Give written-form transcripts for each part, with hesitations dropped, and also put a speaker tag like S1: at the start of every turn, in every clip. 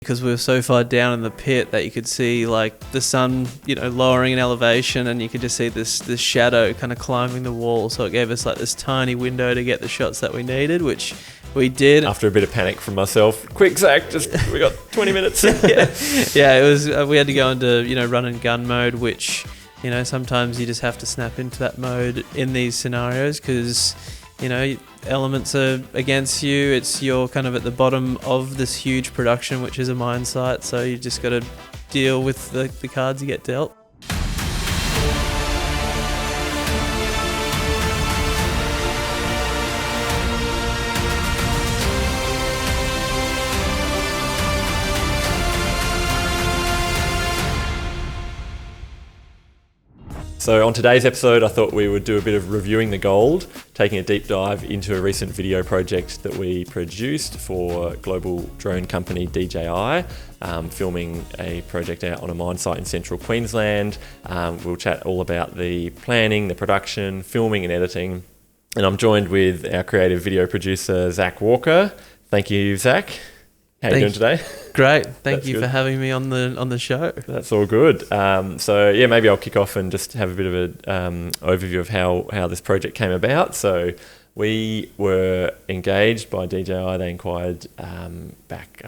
S1: because we were so far down in the pit that you could see like the sun, lowering in elevation, and you could just see this shadow kind of climbing the wall. So it gave us like this tiny window to get the shots that we needed, which we did.
S2: After a bit of panic from myself, quick Zach, we got 20 minutes.
S1: yeah, it was. We had to go into run and gun mode, which sometimes you just have to snap into that mode in these scenarios because elements are against you. You're kind of at the bottom of this huge production, which is a mine site, so you just got to deal with the cards you get dealt.
S2: So on today's episode, I thought we would do a bit of reviewing the gold, taking a deep dive into a recent video project that we produced for global drone company DJI, filming a project out on a mine site in central Queensland. We'll chat all about the planning, the production, filming and editing. And I'm joined with our creative video producer, Zach Walker. Thank you, Zach. How are you doing today?
S1: Great. Thank you for having me on the show.
S2: That's all good. Maybe I'll kick off and just have a bit of an overview of how this project came about. So we were engaged by DJI. They inquired back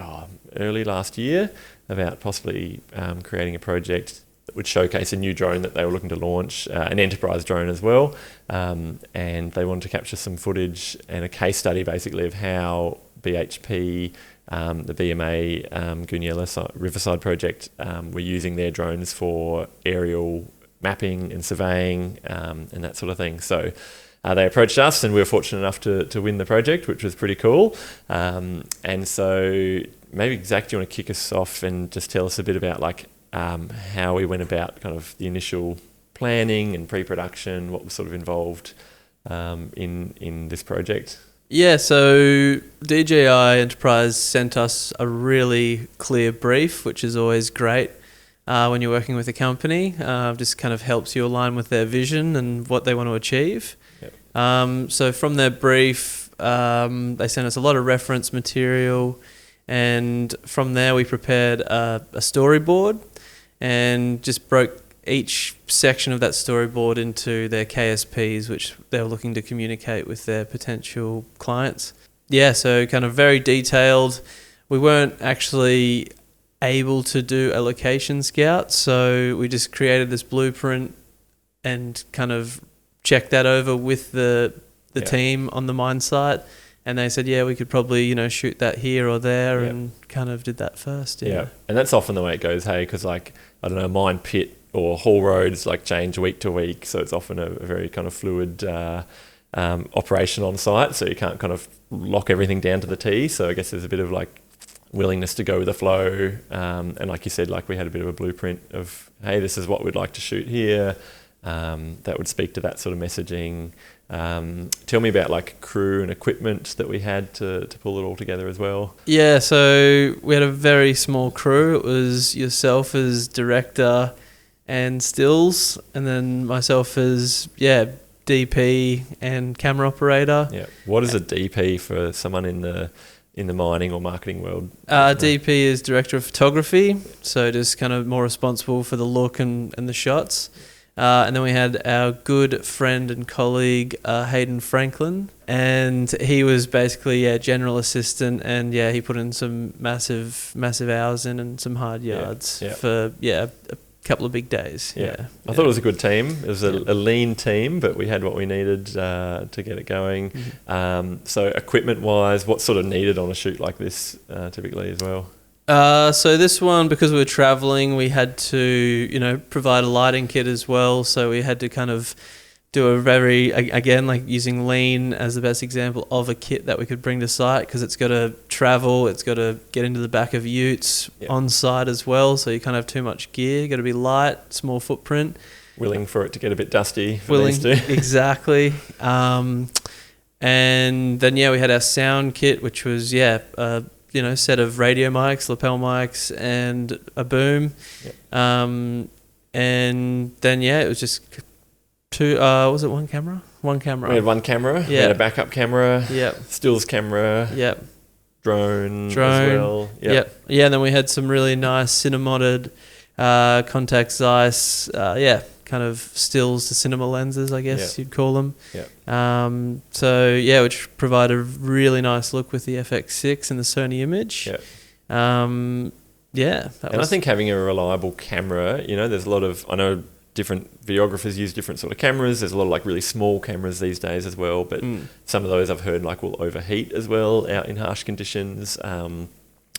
S2: early last year about possibly creating a project that would showcase a new drone that they were looking to launch, an enterprise drone as well. And they wanted to capture some footage and a case study basically of how BHP, the BMA Goonyella Riverside project, were using their drones for aerial mapping and surveying and that sort of thing. So they approached us and we were fortunate enough to win the project, which was pretty cool. And so maybe, Zach, do you want to kick us off and just tell us a bit about how we went about kind of the initial planning and pre-production, what was sort of involved in this project?
S1: Yeah, so DJI Enterprise sent us a really clear brief, which is always great when you're working with a company. Just kind of helps you align with their vision and what they want to achieve. Yep. So from their brief, they sent us a lot of reference material, and from there we prepared a storyboard and just broke each section of that storyboard into their KSPs, which they were looking to communicate with their potential clients. Yeah, so kind of very detailed. We weren't actually able to do a location scout, so we just created this blueprint and kind of checked that over with the team on the mine site. And they said, yeah, we could probably, shoot that here or there, and kind of did that first. Yeah.
S2: And that's often the way it goes, hey, because mine pit or haul roads change week to week, so it's often a very kind of fluid operation on site, so you can't kind of lock everything down to the T. So I guess there's a bit of willingness to go with the flow, and like you said, we had a bit of a blueprint of, hey, this is what we'd like to shoot here, that would speak to that sort of messaging. Tell me about crew and equipment that we had to pull it all together as well.
S1: Yeah, so we had a very small crew. It was yourself as director and stills, and then myself as DP and camera operator.
S2: Yeah. What is a DP for someone in the mining or marketing world?
S1: DP is director of photography, so just kind of more responsible for the look and the shots. And then we had our good friend and colleague Hayden Franklin, and he was basically general assistant, and he put in some massive hours in and some hard yards for a couple of big days. I thought it was a good team. It was a lean team, but we had what we needed to get it going. Mm-hmm. So equipment wise, what's sort of needed on a shoot like this typically as well? So this one, because we were traveling, we had to provide a lighting kit as well, so we had to kind of do a very, again, using lean as the best example of a kit that we could bring to site, because it's got to travel, it's got to get into the back of ute on site as well, so you can't have too much gear, got to be light, small footprint.
S2: Willing for it to get a bit dusty.
S1: Exactly. And then we had our sound kit, which was set of radio mics, lapel mics, and a boom. Yep. And then it was just two. Was it one camera? One camera.
S2: We had one camera. Yeah. We had a backup camera.
S1: Yep.
S2: Stills camera.
S1: Yep.
S2: drone as well.
S1: Yep. Yeah, and then we had some really nice cinemodded contact Zeiss, kind of stills to cinema lenses, I guess you'd call them. Which provide a really nice look with the FX6 and the Sony image. I think having a reliable camera, there's a lot of, I know different videographers use different sort of cameras. There's a lot of like really small cameras these days as well, but some of those I've heard like will overheat as well out in harsh conditions.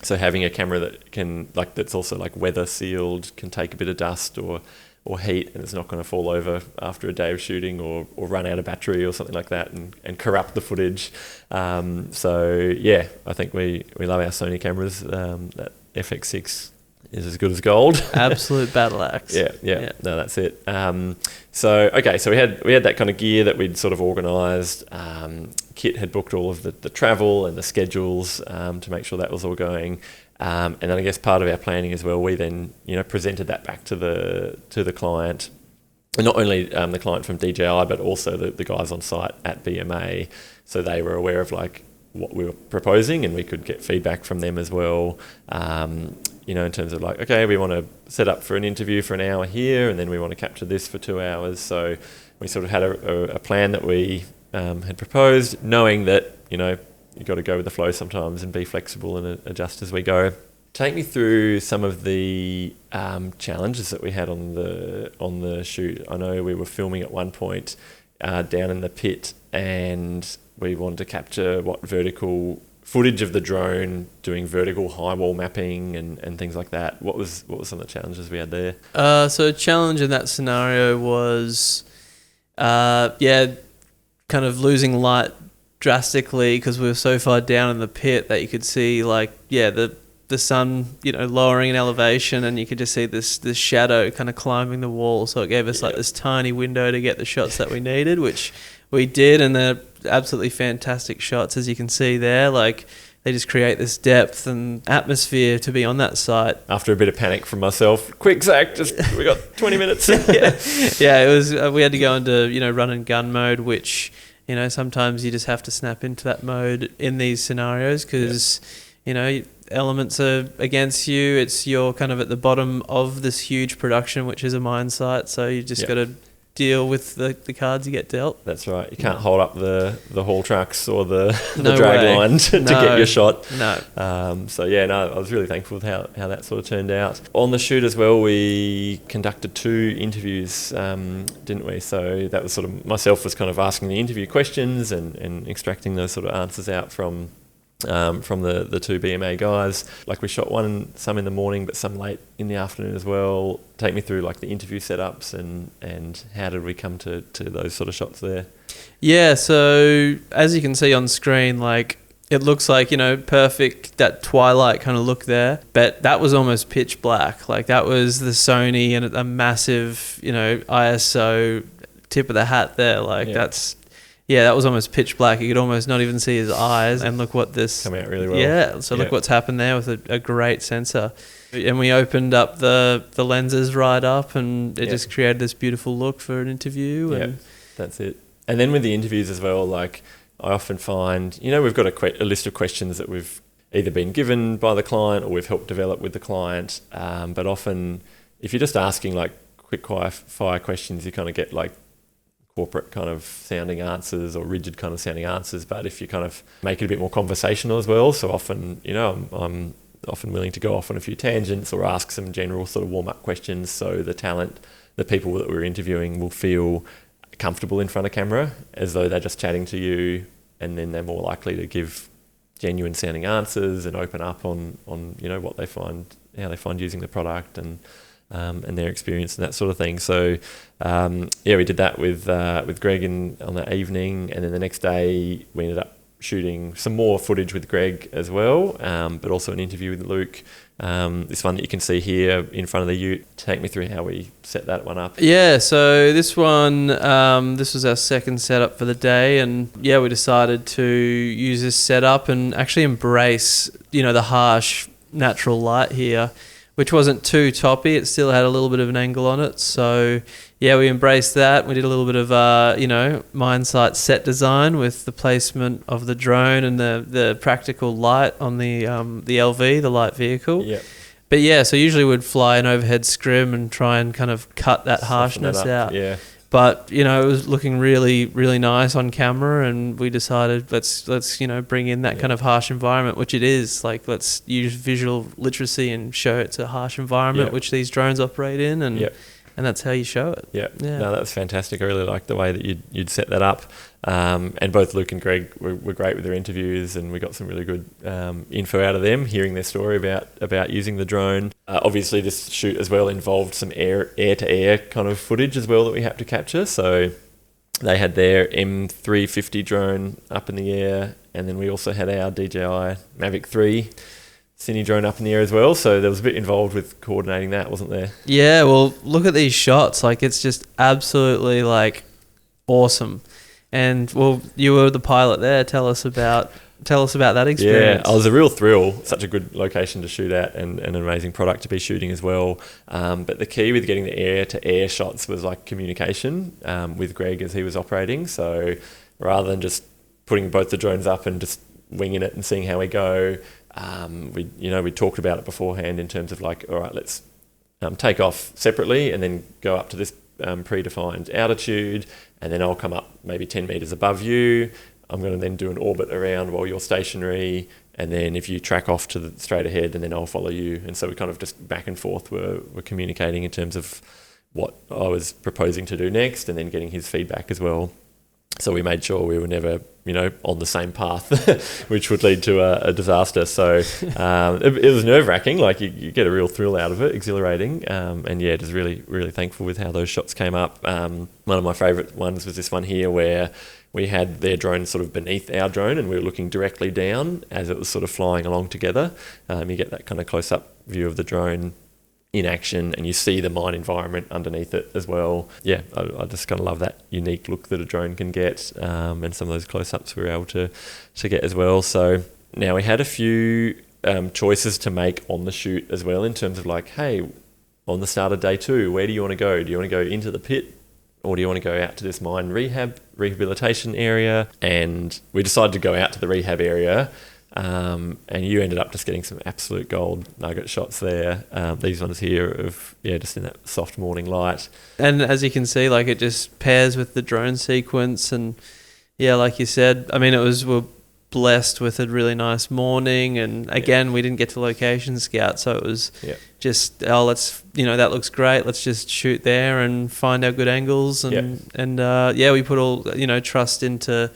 S1: So having a camera that can that's also like weather sealed, can take a bit of dust or heat, and it's not going to fall over after a day of shooting or run out of battery or something like that and corrupt the footage. I think we love our Sony cameras. That FX6 is as good as gold. Absolute battle axe.
S2: Yeah. No, that's it. So we had that kind of gear that we'd sort of organised. Kit had booked all of the travel and the schedules to make sure that was all going. And then I guess part of our planning as well, we then presented that back to the client, and not only the client from DJI, but also the guys on site at BMA, so they were aware of like what we were proposing, and we could get feedback from them as well. In terms of like, okay, we want to set up for an interview for an hour here, and then we want to capture this for 2 hours. So we sort of had a plan that we had proposed, knowing that you've got to go with the flow sometimes and be flexible and adjust as we go. Take me through some of the challenges that we had on the shoot. I know we were filming at one point down in the pit, and we wanted to capture vertical footage of the drone doing vertical high wall mapping and things like that. What was some of the challenges we had there?
S1: So a challenge in that scenario was, kind of losing light drastically because we were so far down in the pit that you could see the sun lowering in elevation, and you could just see this shadow kind of climbing the wall. So it gave us like this tiny window to get the shots that we needed, which we did, and they're absolutely fantastic shots, as you can see there. Like, they just create this depth and atmosphere to be on that site.
S2: After a bit of panic from myself, quick Zach, we got 20 minutes.
S1: It was. We had to go into run and gun mode, which sometimes you just have to snap into that mode in these scenarios because elements are against you. You're kind of at the bottom of this huge production, which is a mine site, so you just got to deal with the cards you get dealt.
S2: That's right. You can't hold up the haul trucks or the drag line to get your shot.
S1: No.
S2: I was really thankful with how that sort of turned out. On the shoot as well, we conducted 2 interviews, didn't we? So that was sort of, myself was kind of asking the interview questions and extracting those sort of answers out from the 2 BMA guys. Like, we shot some in the morning, but some late in the afternoon as well. Take me through like the interview setups and how did we come to those sort of shots there? Yeah,
S1: so as you can see on screen, like, it looks like, perfect, that twilight kind of look there, but that was almost pitch black. Like, that was the Sony and a massive, ISO tip of the hat there. Like, that was almost pitch black. You could almost not even see his eyes. And look what this...
S2: Come out really well.
S1: Yeah, so look what's happened there with a great sensor. And we opened up the lenses right up, and it just created this beautiful look for an interview. And
S2: that's it. And then with the interviews as well, like, I often find, we've got a list of questions that we've either been given by the client or we've helped develop with the client. But often, if you're just asking like quick fire questions, you kind of get like corporate kind of sounding answers or rigid kind of sounding answers. But if you kind of make it a bit more conversational as well, so often, I'm often willing to go off on a few tangents or ask some general sort of warm-up questions, so the people that we're interviewing will feel comfortable in front of camera, as though they're just chatting to you, and then they're more likely to give genuine sounding answers and open up on what they find, how they find using the product and their experience and that sort of thing. So we did that with Greg on that evening, and then the next day we ended up shooting some more footage with Greg as well, but also an interview with Luke. This one that you can see here in front of the ute. Take me through how we set that one up.
S1: Yeah, so this one, this was our second setup for the day, and we decided to use this setup and actually embrace, the harsh natural light here, which wasn't too toppy. It still had a little bit of an angle on it. So yeah, we embraced that. We did a little bit of mine site set design with the placement of the drone and the practical light on the LV, the light vehicle.
S2: Yeah.
S1: But yeah, so usually we'd fly an overhead scrim and try and kind of cut that
S2: Soften
S1: harshness
S2: it up.
S1: out.
S2: Yeah.
S1: But it was looking really, really nice on camera, and we decided let's bring in that kind of harsh environment, which it is. Like, let's use visual literacy and show it's a harsh environment which these drones operate in, and that's how you show it.
S2: Yeah. No, that was fantastic. I really liked the way that you'd set that up. And both Luke and Greg were great with their interviews, and we got some really good info out of them, hearing their story about using the drone. Obviously, this shoot as well involved some air-to-air kind of footage as well that we had to capture. So they had their M350 drone up in the air, and then we also had our DJI Mavic 3 Cine drone up in the air as well. So there was a bit involved with coordinating that, wasn't there? Yeah,
S1: well, look at these shots. Like, it's just absolutely, like, awesome. And, well, you were the pilot there. Tell us about that experience.
S2: Yeah, it was a real thrill. Such a good location to shoot at, and an amazing product to be shooting as well. But the key with getting the air-to-air shots was like communication with Greg as he was operating. So rather than just putting both the drones up and just winging it and seeing how we go, we talked about it beforehand in terms of like, all right, let's take off separately and then go up to this predefined altitude, and then I'll come up maybe 10 meters above you. I'm going to then do an orbit around while you're stationary, and then if you track off to the straight ahead, and then I'll follow you. And so we kind of just back and forth were communicating in terms of what I was proposing to do next, and then getting his feedback as well. So we made sure we were never, on the same path, which would lead to a disaster. So it was nerve-wracking. Like, you get a real thrill out of it, exhilarating. And yeah, just really, really thankful with how those shots came up. One of my favourite ones was this one here, where we had their drone sort of beneath our drone, and we were looking directly down as it was sort of flying along together. You get that kind of close-up view of the drone in action, and you see the mine environment underneath it as well. Yeah, I just kind of love that unique look that a drone can get, and some of those close-ups we were able to get as well. So now we had a few choices to make on the shoot as well, in terms of like, hey, on the start of day 2, where do you want to go? Do you want to go into the pit, or do you want to go out to this mine rehabilitation area? And we decided to go out to the rehab area. And you ended up just getting some absolute gold nugget shots there. These ones here of, just in that soft morning light.
S1: And as you can see, like, it just pairs with the drone sequence. And yeah, like you said, I mean, we're blessed with a really nice morning. And again, we didn't get to location scout. So it was just, that looks great. Let's just shoot there and find our good angles. And we put all, trust into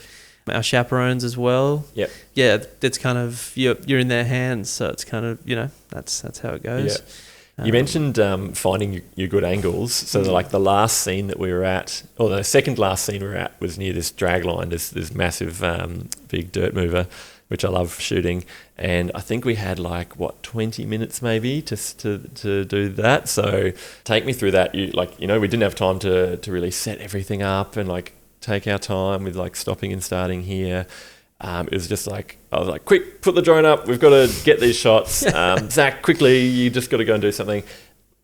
S1: our chaperones as well. It's kind of you're in their hands, so it's kind of that's how it goes.
S2: You mentioned finding your good angles. So like the last scene that we were at, or the second last scene we were at, was near this drag line, this massive big dirt mover, which I love shooting. And I think we had 20 minutes maybe to do that. So take me through that. We didn't have time to really set everything up and take our time with stopping and starting here. It was just I was like, quick, put the drone up. We've got to get these shots. Zach, quickly, you just got to go and do something.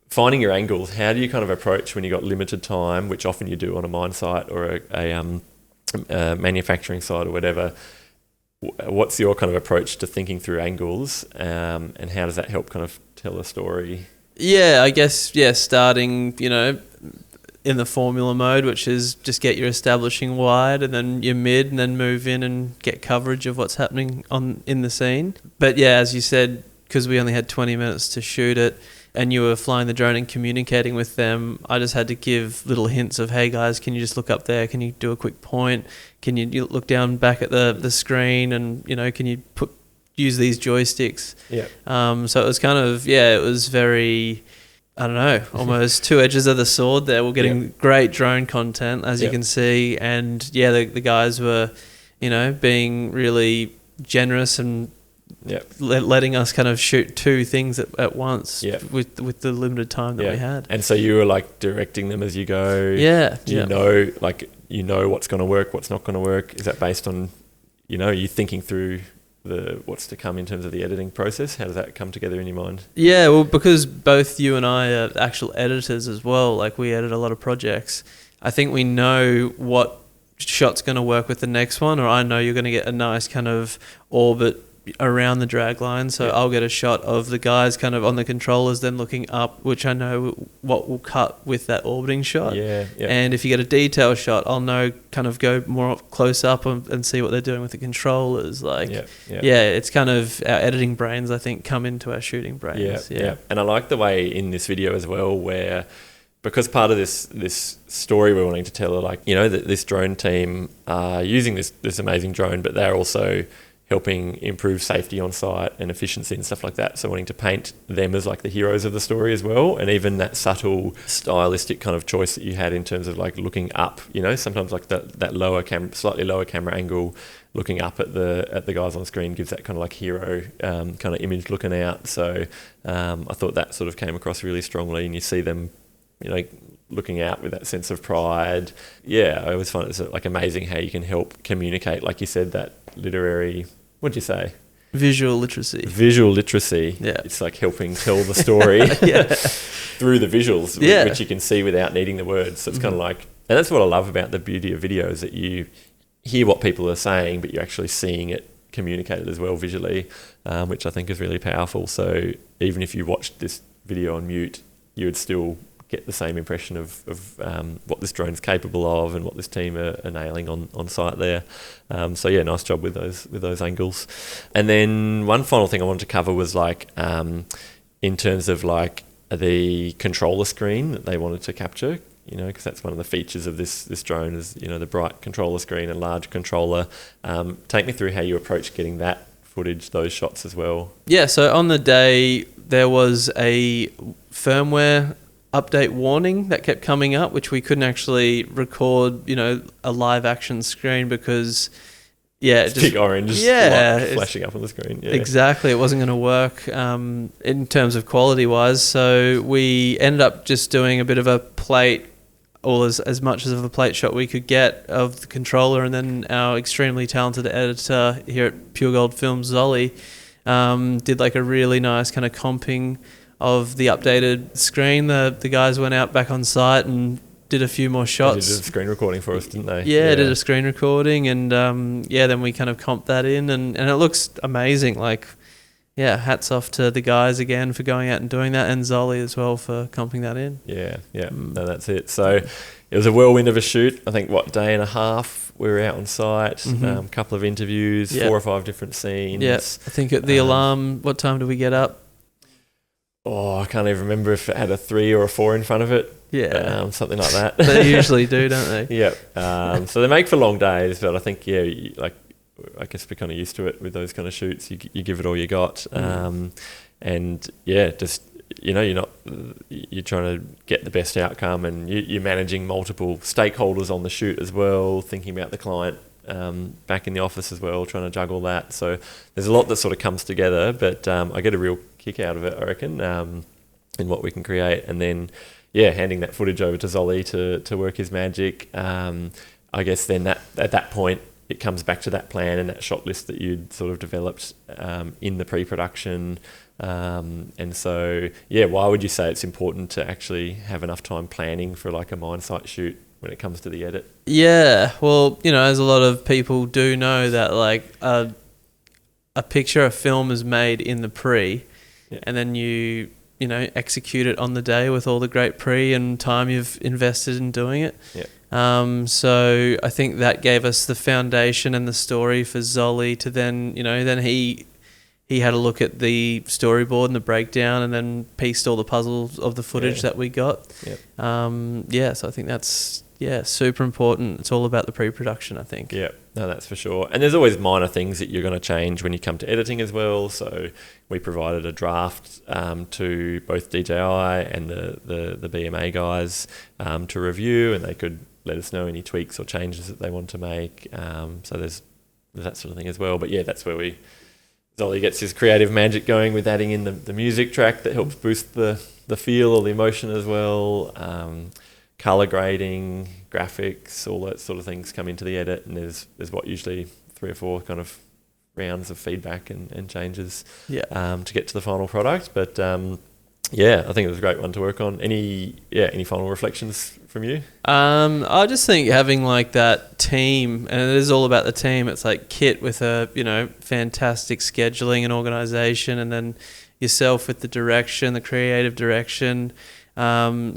S2: Finding your angles, how do you kind of approach when you got limited time, which often you do on a mine site or a manufacturing site or whatever? What's your kind of approach to thinking through angles, and how does that help kind of tell a story?
S1: Yeah, I guess, starting, in the formula mode, which is just get your establishing wide and then your mid, and then move in and get coverage of what's happening in the scene. But yeah, as you said, because we only had 20 minutes to shoot it and you were flying the drone and communicating with them, I just had to give little hints of, hey guys, can you just look up there? Can you do a quick point? Can you look down back at the screen, and can you use these joysticks? So it was kind of, it was very, I don't know, almost two edges of the sword there. We're getting great drone content, as you can see. And the guys were, being really generous and letting us kind of shoot two things at once with the limited time that we had.
S2: And so you were directing them as you go. Do you know what's going to work, what's not going to work? Is that based on, you thinking through what's to come in terms of the editing process? How does that come together in your mind?
S1: Yeah, well, because both you and I are actual editors as well, like we edit a lot of projects, I think we know what shot's going to work with the next one, or I know you're going to get a nice kind of orbit around the drag line, so I'll get a shot of the guys kind of on the controllers then looking up, which I know what will cut with that orbiting shot. And if you get a detail shot, I'll know kind of go more close up and see what they're doing with the controllers. It's kind of our editing brains, I think, come into our shooting brains.
S2: And I like the way in this video as well where, because part of this story we're wanting to tell, like, you know, that this drone team are using this amazing drone, but they're also helping improve safety on site and efficiency and stuff like that. So wanting to paint them as like the heroes of the story as well. And even that subtle stylistic kind of choice that you had in terms of like looking up, you know, sometimes like that slightly lower camera angle, looking up at the guys on screen gives that kind of like hero kind of image looking out. So I thought that sort of came across really strongly, and you see them, you know, looking out with that sense of pride. I always find it's like amazing how you can help communicate, like you said, that literary, what'd you say?
S1: Visual literacy.
S2: Yeah. It's like helping tell the story through the visuals, which you can see without needing the words. So it's kind of like, and that's what I love about the beauty of video, is that you hear what people are saying, but you're actually seeing it communicated as well visually, which I think is really powerful. So even if you watched this video on mute, you would still get the same impression of what this drone's capable of and what this team are nailing on site there. Nice job with those angles. And then one final thing I wanted to cover was like in terms of like the controller screen that they wanted to capture, you know, because that's one of the features of this drone is, you know, the bright controller screen and large controller. Take me through how you approach getting that footage, those shots as well. Yeah,
S1: so on the day there was a firmware update warning that kept coming up, which we couldn't actually record, you know, a live action screen because
S2: it's big orange light flashing up on the screen.
S1: Exactly, it wasn't going to work in terms of quality wise, so we ended up just doing a bit of a plate, or as much of a plate shot we could get of the controller, and then our extremely talented editor here at Pure Gold Films, Zolly, did like a really nice kind of comping of the updated screen. The guys went out back on site and did a few more shots.
S2: They did a screen recording for us, didn't they?
S1: Yeah, did a screen recording, and then we kind of comped that in, and it looks amazing. Like, hats off to the guys again for going out and doing that, and Zolly as well for comping that in.
S2: No, that's it. So it was a whirlwind of a shoot. I think, day and a half we were out on site, a couple of interviews, 4 or 5 different scenes.
S1: I think at the alarm, what time did we get up?
S2: I can't even remember if it had a 3 or a 4 in front of it. Something like that.
S1: They usually do, don't they?
S2: So they make for long days, but I think, I guess we're kind of used to it with those kind of shoots. You give it all you got. Just, you know, you're trying to get the best outcome, and you're managing multiple stakeholders on the shoot as well, thinking about the client back in the office as well, trying to juggle that. So there's a lot that sort of comes together, but I get a real kick out of it, I reckon, in what we can create. And then handing that footage over to Zolly to work his magic. I guess then at that point it comes back to that plan and that shot list that you'd sort of developed in the pre-production. And so why would you say it's important to actually have enough time planning for like a mine site shoot when it comes to the edit?
S1: Well, you know, as a lot of people do know, that like a picture, a film is made in the pre, and then you execute it on the day with all the great pre and time you've invested in doing it. So I think that gave us the foundation and the story for Zolly to then he had a look at the storyboard and the breakdown, and then pieced all the puzzles of the footage that we got. So I think that's super important. It's all about the pre-production, I think.
S2: No, that's for sure. And there's always minor things that you're going to change when you come to editing as well. So we provided a draft to both DJI and the BMA guys to review, and they could let us know any tweaks or changes that they want to make. So there's that sort of thing as well. But that's where Zolly gets his creative magic going with adding in the music track that helps boost the feel or the emotion as well. Color grading, graphics, all that sort of things come into the edit, and there's usually 3 or 4 kind of rounds of feedback and changes
S1: Yeah.
S2: to get to the final product. But I think it was a great one to work on. Any final reflections from you?
S1: I just think having like that team, and it is all about the team. It's like Kit with a fantastic scheduling and organisation, and then yourself with the direction, the creative direction. Blow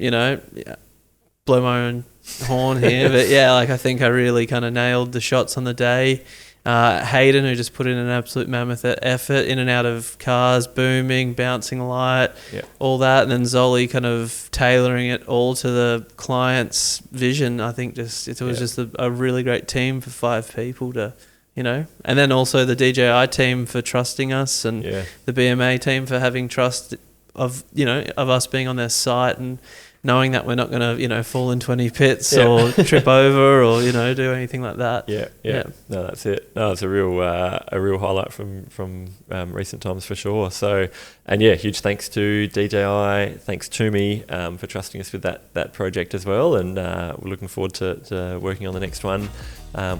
S1: my own horn here, but I think I really kind of nailed the shots on the day. Hayden, who just put in an absolute mammoth effort in and out of cars, booming, bouncing light, all that, and then Zolly kind of tailoring it all to the client's vision. I think it was just a really great team for 5 people to, and then also the DJI team for trusting us, and the BMA team for having trust of us being on their site and knowing that we're not going to, fall into any pits or trip over or, do anything like that.
S2: Yeah. No, that's it. No, it's a real highlight from recent times for sure. So, and huge thanks to DJI, thanks to me for trusting us with that project as well. And we're looking forward to working on the next one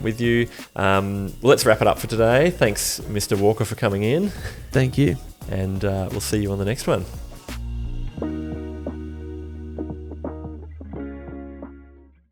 S2: with you. Let's wrap it up for today. Thanks, Mr. Walker, for coming in.
S1: Thank you.
S2: And we'll see you on the next one.